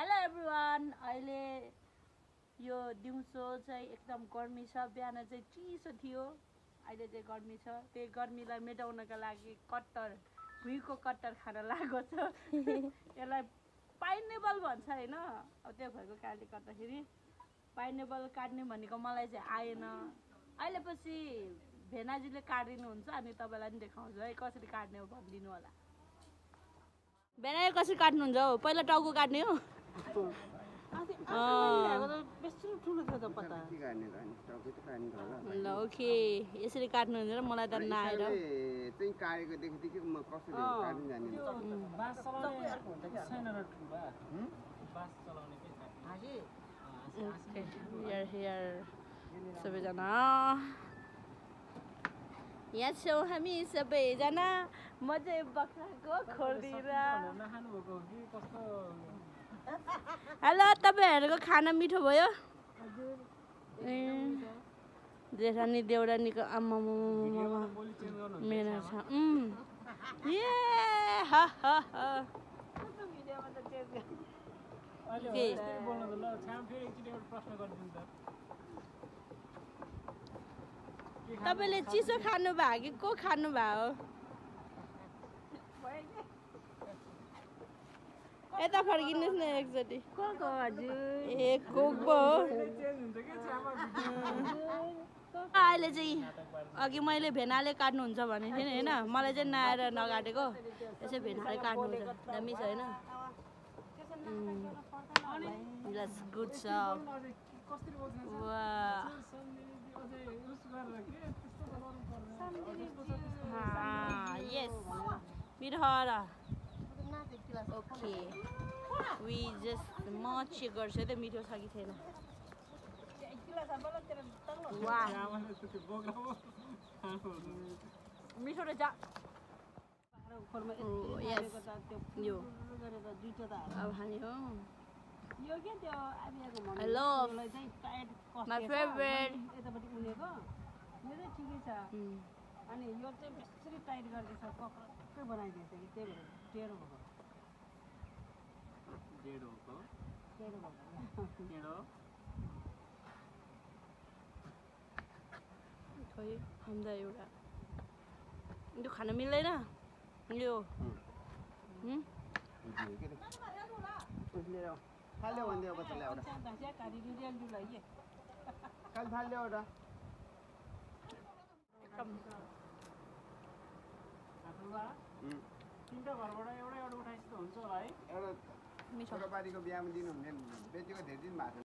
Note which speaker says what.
Speaker 1: Hello everyone, अहिले यो दिउँसो चाहिँ एकदम गर्मी छ। बिहान चाहिँ चिसो थियो, अहिले चाहिँ गर्मी छ। त्यही गर्मीलाई मेटाउनका लागि भुइँको कट्टर खान लागेको छ। यसलाई पाइनएप्पल भन्छ होइन, अब त्यो भएको कारणले गर्दाखेरि पाइनएप्पल काट्ने भनेको मलाई चाहिँ आएन। अहिले पछि भेनाजीले काटिदिनुहुन्छ अनि तपाईँलाई पनि देखाउँछु है कसरी काट्ने हो भनिदिनु होला। भेना कसरी काट्नुहुन्छ हौ? पहिला टाउको काट्ने हो? ल ओके, यसरी काट्नुहुन्छ र मलाई त नआएर सबैजना यहाँ छौँ हामी सबैजना। म चाहिँ बक्राको खोलिदिएर। हेलो, तपाईँहरूको खाना मिठो भयो? जेठानी देउरानीको आमा मेरो छ। तपाईँले चिसो खानु भयो कि को खानु भयो? यता फर्किनुहोस् न एकचोटि। ए कोक पो हो। अहिले चाहिँ अघि मैले भेनाले काट्नुहुन्छ भनेको थिएँ होइन, मलाई चाहिँ नआएर नकाटेको। यसै भेनाले काट्नुहुन्छ, दामी छ होइन? गुड छ। यस मिठो र ओके। म चेक गर्छु त मिठो छ कि छैन। मिठो रहेछ। यो अब खाने हो। I love my favorite.
Speaker 2: अनि यो चाहिँ बेसरी टाइट गर्दैछ, कक्कै बनाइदिन्छ कि त्यही भएर टेढो भएको।
Speaker 1: हामीलाई एउटा यो खान मिल्दैन यो।
Speaker 3: थाल्यो भन्दै बच्चाले एउटा काल थाल्यो एउटा
Speaker 2: तिनवटा घरबाट एउटा उठाइस त हुन्छ होला है।
Speaker 3: एउटा छोराबारीको बिहामा दिनुहुने बेटीको धेरै दिन भएको